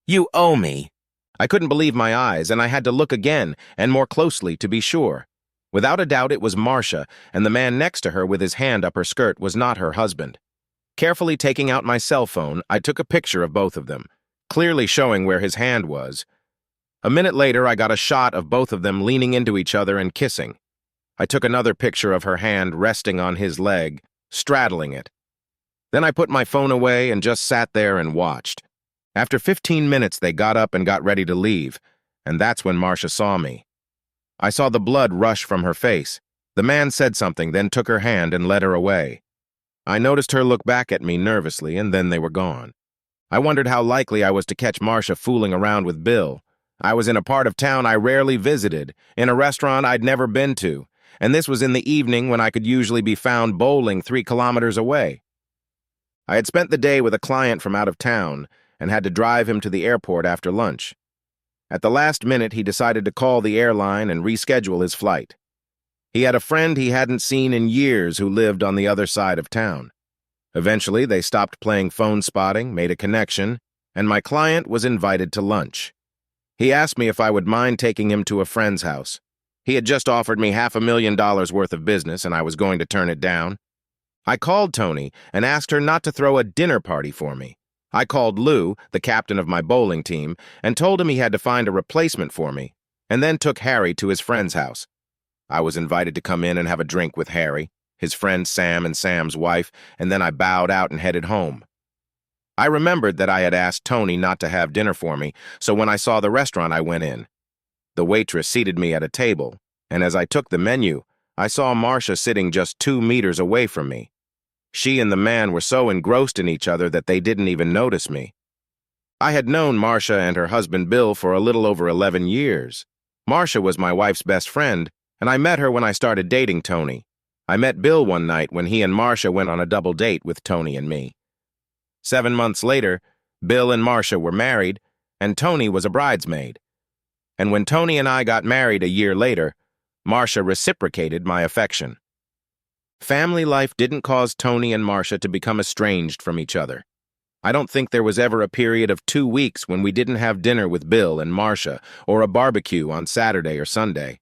You owe me. I couldn't believe my eyes, and I had to look again, and more closely to be sure. Without a doubt, it was Marcia, and the man next to her with his hand up her skirt was not her husband. Carefully taking out my cell phone, I took a picture of both of them, clearly showing where his hand was. A minute later, I got a shot of both of them leaning into each other and kissing. I took another picture of her hand resting on his leg, straddling it. Then I put my phone away and just sat there and watched. After 15 minutes, they got up and got ready to leave, and that's when Marcia saw me. I saw the blood rush from her face. The man said something, then took her hand and led her away. I noticed her look back at me nervously, and then they were gone. I wondered how likely I was to catch Marcia fooling around with Bill. I was in a part of town I rarely visited, in a restaurant I'd never been to, and this was in the evening when I could usually be found bowling 3 kilometers away. I had spent the day with a client from out of town and had to drive him to the airport after lunch. At the last minute, he decided to call the airline and reschedule his flight. He had a friend he hadn't seen in years who lived on the other side of town. Eventually, they stopped playing phone spotting, made a connection, and my client was invited to lunch. He asked me if I would mind taking him to a friend's house. He had just offered me $500,000 worth of business, and I was going to turn it down. I called Tony and asked her not to throw a dinner party for me. I called Lou, the captain of my bowling team, and told him he had to find a replacement for me, and then took Harry to his friend's house. I was invited to come in and have a drink with Harry, his friend Sam and Sam's wife, and then I bowed out and headed home. I remembered that I had asked Tony not to have dinner for me, so when I saw the restaurant, I went in. The waitress seated me at a table, and as I took the menu, I saw Marcia sitting just 2 meters away from me. She and the man were so engrossed in each other that they didn't even notice me. I had known Marcia and her husband Bill for a little over 11 years. Marcia was my wife's best friend, and I met her when I started dating Tony. I met Bill one night when he and Marcia went on a double date with Tony and me. 7 months later, Bill and Marcia were married, and Tony was a bridesmaid. And when Tony and I got married a year later, Marcia reciprocated my affection. Family life didn't cause Tony and Marcia to become estranged from each other. I don't think there was ever a period of 2 weeks when we didn't have dinner with Bill and Marcia or a barbecue on Saturday or Sunday.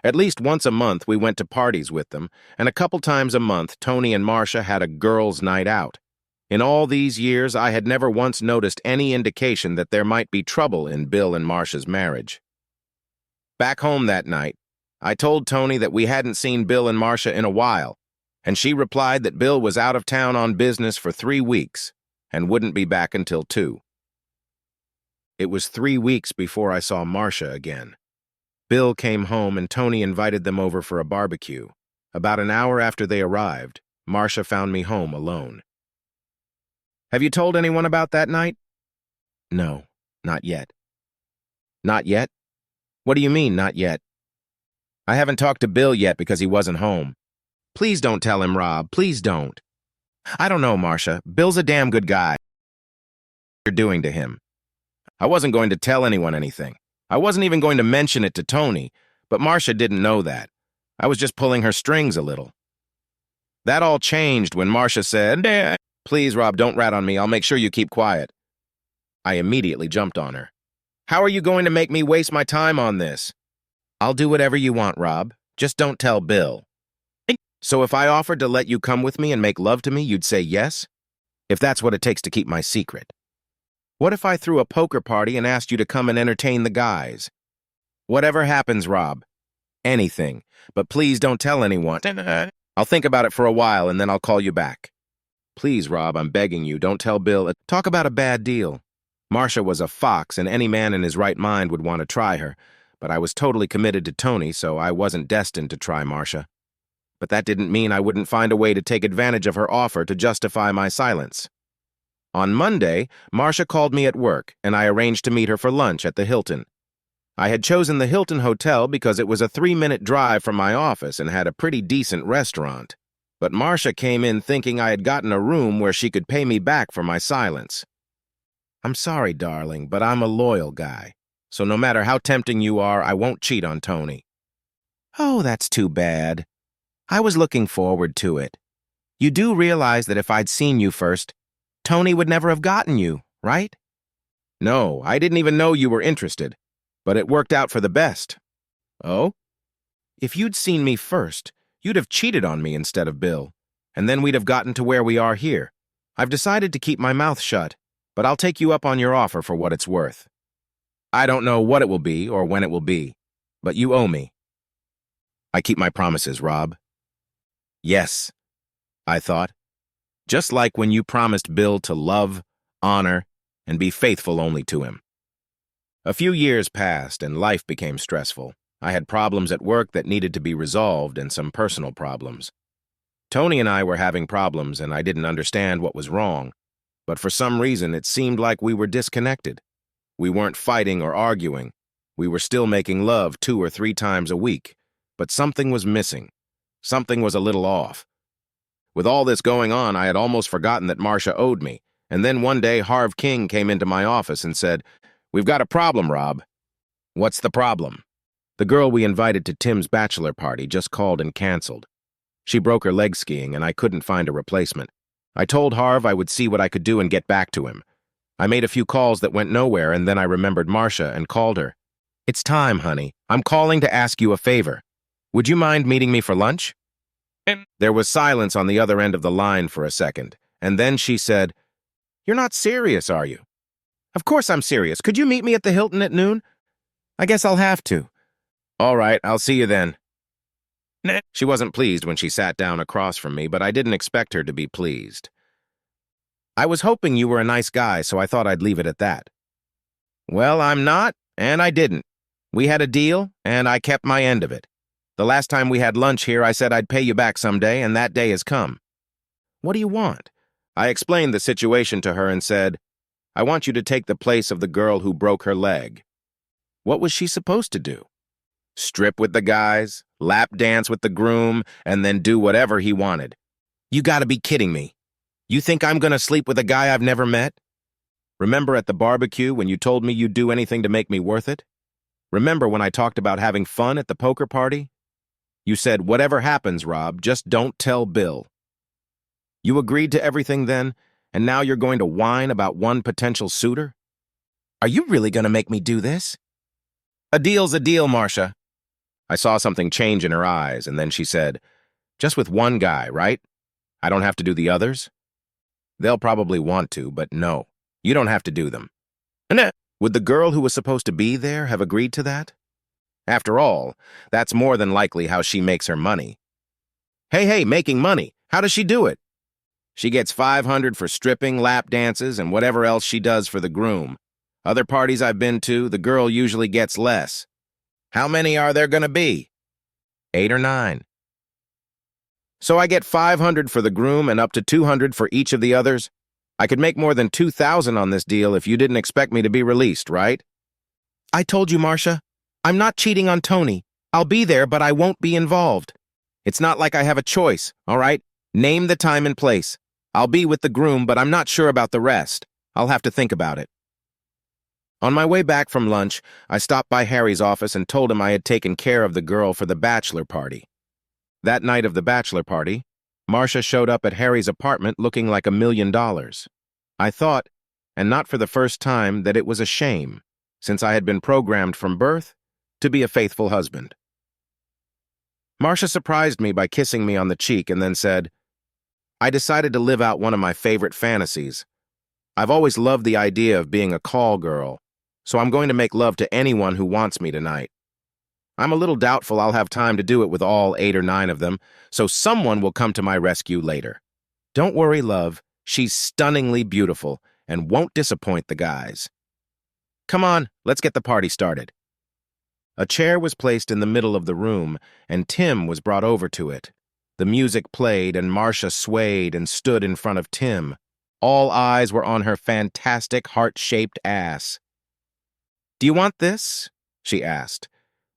At least once a month we went to parties with them, and a couple times a month Tony and Marcia had a girls' night out. In all these years, I had never once noticed any indication that there might be trouble in Bill and Marcia's marriage. Back home that night, I told Tony that we hadn't seen Bill and Marcia in a while, and she replied that Bill was out of town on business for 3 weeks and wouldn't be back until 2. It was 3 weeks before I saw Marcia again. Bill came home and Tony invited them over for a barbecue. About an hour after they arrived, Marcia found me home alone. Have you told anyone about that night? No, not yet. Not yet? What do you mean, not yet? I haven't talked to Bill yet because he wasn't home. Please don't tell him, Rob. Please don't. I don't know, Marcia. Bill's a damn good guy. You're doing to him. I wasn't going to tell anyone anything. I wasn't even going to mention it to Tony, but Marcia didn't know that. I was just pulling her strings a little. That all changed when Marcia said, Please, Rob, don't rat on me. I'll make sure you keep quiet. I immediately jumped on her. How are you going to make me waste my time on this? I'll do whatever you want, Rob. Just don't tell Bill. So if I offered to let you come with me and make love to me, you'd say yes? If that's what it takes to keep my secret. What if I threw a poker party and asked you to come and entertain the guys? Whatever happens, Rob. Anything. But please don't tell anyone. I'll think about it for a while and then I'll call you back. Please, Rob, I'm begging you, don't tell Bill. Talk about a bad deal. Marcia was a fox and any man in his right mind would want to try her, but I was totally committed to Tony, so I wasn't destined to try Marcia. But that didn't mean I wouldn't find a way to take advantage of her offer to justify my silence. On Monday, Marcia called me at work, and I arranged to meet her for lunch at the Hilton. I had chosen the Hilton Hotel because it was a 3-minute drive from my office and had a pretty decent restaurant. But Marcia came in thinking I had gotten a room where she could pay me back for my silence. I'm sorry, darling, but I'm a loyal guy, so no matter how tempting you are, I won't cheat on Tony. Oh, that's too bad. I was looking forward to it. You do realize that if I'd seen you first, Tony would never have gotten you, right? No, I didn't even know you were interested, but it worked out for the best. Oh? If you'd seen me first, you'd have cheated on me instead of Bill, and then we'd have gotten to where we are here. I've decided to keep my mouth shut, but I'll take you up on your offer for what it's worth. I don't know what it will be or when it will be, but you owe me. I keep my promises, Rob. Yes, I thought. Just like when you promised Bill to love, honor, and be faithful only to him. A few years passed and life became stressful. I had problems at work that needed to be resolved and some personal problems. Tony and I were having problems and I didn't understand what was wrong, but for some reason it seemed like we were disconnected. We weren't fighting or arguing. We were still making love 2 or 3 times a week, but something was missing. Something was a little off. With all this going on, I had almost forgotten that Marcia owed me, and then one day Harv King came into my office and said, "We've got a problem, Rob." "What's the problem?" "The girl we invited to Tim's bachelor party just called and canceled. She broke her leg skiing and I couldn't find a replacement. I told Harv I would see what I could do and get back to him. I made a few calls that went nowhere and then I remembered Marcia and called her. "It's time, honey. I'm calling to ask you a favor. Would you mind meeting me for lunch?" There was silence on the other end of the line for a second, and then she said, "You're not serious, are you?" "Of course I'm serious. Could you meet me at the Hilton at noon?" "I guess I'll have to." "All right, I'll see you then." She wasn't pleased when she sat down across from me, but I didn't expect her to be pleased. "I was hoping you were a nice guy, so I thought I'd leave it at that." "Well, I'm not, and I didn't. We had a deal, and I kept my end of it. The last time we had lunch here, I said I'd pay you back someday, and that day has come." "What do you want?" I explained the situation to her and said, "I want you to take the place of the girl who broke her leg." What was she supposed to do? Strip with the guys, lap dance with the groom, and then do whatever he wanted. You gotta be kidding me. You think I'm gonna sleep with a guy I've never met? Remember at the barbecue when you told me you'd do anything to make me worth it? Remember when I talked about having fun at the poker party? You said, "Whatever happens, Rob, just don't tell Bill." You agreed to everything then, and now you're going to whine about one potential suitor? Are you really gonna make me do this? A deal's a deal, Marcia. I saw something change in her eyes, and then she said, "Just with one guy, right? I don't have to do the others?" "They'll probably want to, but no, you don't have to do them." Would the girl who was supposed to be there have agreed to that? After all, that's more than likely how she makes her money. Hey, making money. How does she do it? She gets $500 for stripping, lap dances, and whatever else she does for the groom. Other parties I've been to, the girl usually gets less. How many are there gonna be? 8 or 9. So I get $500 for the groom and up to $200 for each of the others? I could make more than $2,000 on this deal if you didn't expect me to be released, right? I told you, Marcia. I'm not cheating on Tony. I'll be there, but I won't be involved. It's not like I have a choice, all right? Name the time and place. I'll be with the groom, but I'm not sure about the rest. I'll have to think about it. On my way back from lunch, I stopped by Harry's office and told him I had taken care of the girl for the bachelor party. That night of the bachelor party, Marcia showed up at Harry's apartment looking like $1 million. I thought, and not for the first time, that it was a shame, since I had been programmed from birth to be a faithful husband. Marcia surprised me by kissing me on the cheek and then said, "I decided to live out one of my favorite fantasies. I've always loved the idea of being a call girl, so I'm going to make love to anyone who wants me tonight. I'm a little doubtful I'll have time to do it with all 8 or 9 of them, so someone will come to my rescue later. Don't worry, love. She's stunningly beautiful and won't disappoint the guys. Come on, let's get the party started." A chair was placed in the middle of the room, and Tim was brought over to it. The music played, and Marcia swayed and stood in front of Tim. All eyes were on her fantastic heart-shaped ass. "Do you want this?" she asked,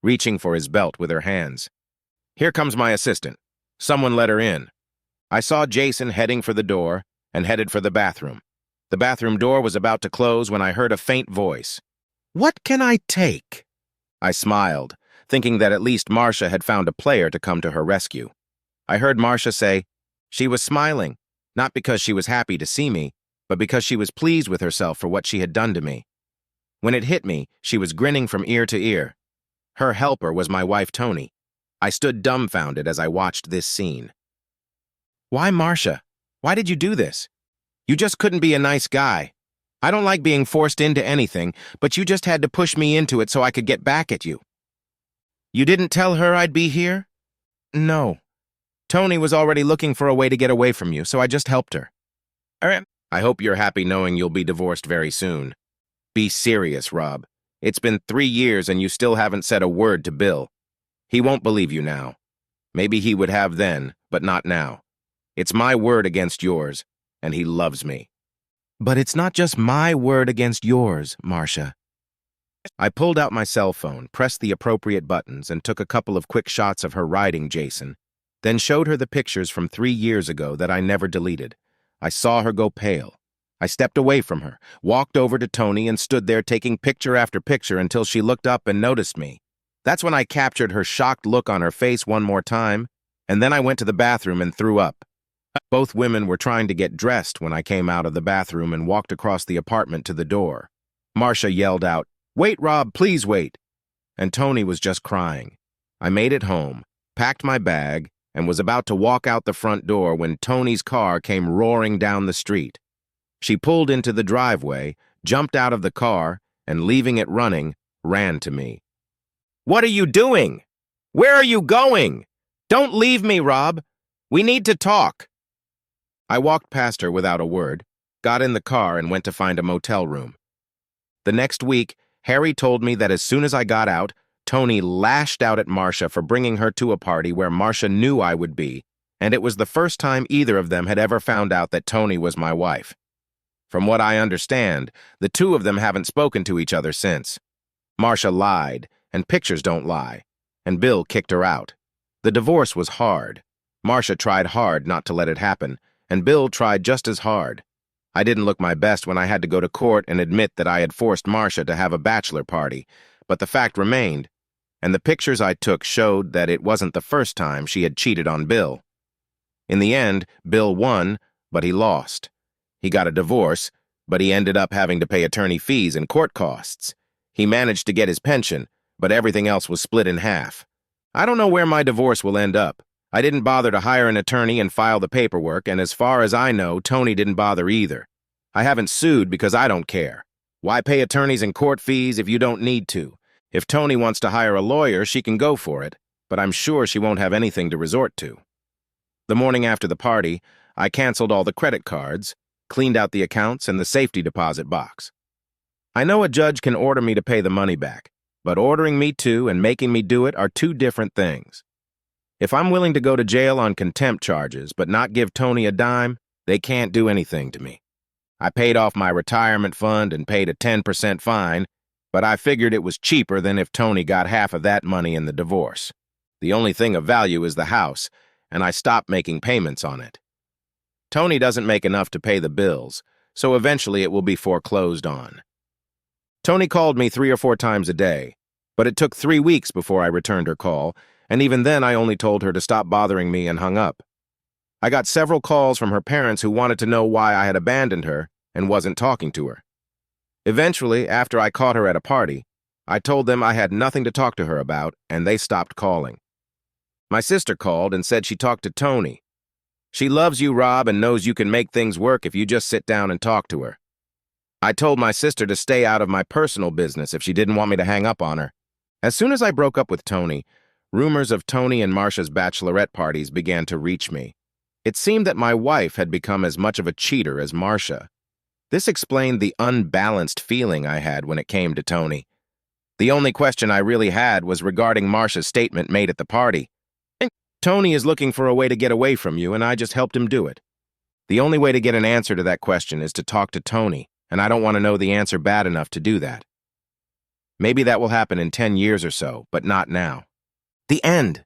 reaching for his belt with her hands. "Here comes my assistant. Someone let her in." I saw Jason heading for the door and headed for the bathroom. The bathroom door was about to close when I heard a faint voice. "What can I take?" I smiled, thinking that at least Marcia had found a player to come to her rescue. I heard Marcia say, she was smiling, not because she was happy to see me, but because she was pleased with herself for what she had done to me. When it hit me, she was grinning from ear to ear. Her helper was my wife, Tony. I stood dumbfounded as I watched this scene. Why, Marcia? Why did you do this? You just couldn't be a nice guy. I don't like being forced into anything, but you just had to push me into it so I could get back at you. You didn't tell her I'd be here? No. Tony was already looking for a way to get away from you, so I just helped her. I hope you're happy knowing you'll be divorced very soon. Be serious, Rob. It's been 3 years and you still haven't said a word to Bill. He won't believe you now. Maybe he would have then, but not now. It's my word against yours, and he loves me. But it's not just my word against yours, Marcia. I pulled out my cell phone, pressed the appropriate buttons, and took a couple of quick shots of her riding Jason, then showed her the pictures from 3 years ago that I never deleted. I saw her go pale. I stepped away from her, walked over to Tony, and stood there taking picture after picture until she looked up and noticed me. That's when I captured her shocked look on her face one more time, and then I went to the bathroom and threw up. Both women were trying to get dressed when I came out of the bathroom and walked across the apartment to the door. Marcia yelled out, "Wait, Rob, please wait." And Tony was just crying. I made it home, packed my bag, and was about to walk out the front door when Tony's car came roaring down the street. She pulled into the driveway, jumped out of the car, and leaving it running, ran to me. "What are you doing? Where are you going? Don't leave me, Rob. We need to talk." I walked past her without a word, got in the car, and went to find a motel room. The next week, Harry told me that as soon as I got out, Tony lashed out at Marcia for bringing her to a party where Marcia knew I would be, and it was the first time either of them had ever found out that Tony was my wife. From what I understand, the two of them haven't spoken to each other since. Marcia lied, and pictures don't lie, and Bill kicked her out. The divorce was hard. Marcia tried hard not to let it happen, and Bill tried just as hard. I didn't look my best when I had to go to court and admit that I had forced Marcia to have a bachelor party, but the fact remained, and the pictures I took showed that it wasn't the first time she had cheated on Bill. In the end, Bill won, but he lost. He got a divorce, but he ended up having to pay attorney fees and court costs. He managed to get his pension, but everything else was split in half. I don't know where my divorce will end up. I didn't bother to hire an attorney and file the paperwork, and as far as I know, Tony didn't bother either. I haven't sued because I don't care. Why pay attorneys and court fees if you don't need to? If Tony wants to hire a lawyer, she can go for it, but I'm sure she won't have anything to resort to. The morning after the party, I canceled all the credit cards, cleaned out the accounts and the safety deposit box. I know a judge can order me to pay the money back, but ordering me to and making me do it are two different things. If I'm willing to go to jail on contempt charges but not give Tony a dime, they can't do anything to me. I paid off my retirement fund and paid a 10% fine, but I figured it was cheaper than if Tony got half of that money in the divorce. The only thing of value is the house, and I stopped making payments on it. Tony doesn't make enough to pay the bills, so eventually it will be foreclosed on. Tony called me 3 or 4 times a day, but it took 3 weeks before I returned her call, and even then I only told her to stop bothering me and hung up. I got several calls from her parents who wanted to know why I had abandoned her and wasn't talking to her. Eventually, after I caught her at a party, I told them I had nothing to talk to her about, and they stopped calling. My sister called and said she talked to Tony. She loves you, Rob, and knows you can make things work if you just sit down and talk to her. I told my sister to stay out of my personal business if she didn't want me to hang up on her. As soon as I broke up with Tony, rumors of Tony and Marcia's bachelorette parties began to reach me. It seemed that my wife had become as much of a cheater as Marcia. This explained the unbalanced feeling I had when it came to Tony. The only question I really had was regarding Marcia's statement made at the party. Tony is looking for a way to get away from you, and I just helped him do it. The only way to get an answer to that question is to talk to Tony, and I don't want to know the answer bad enough to do that. Maybe that will happen in 10 years or so, but not now. The end.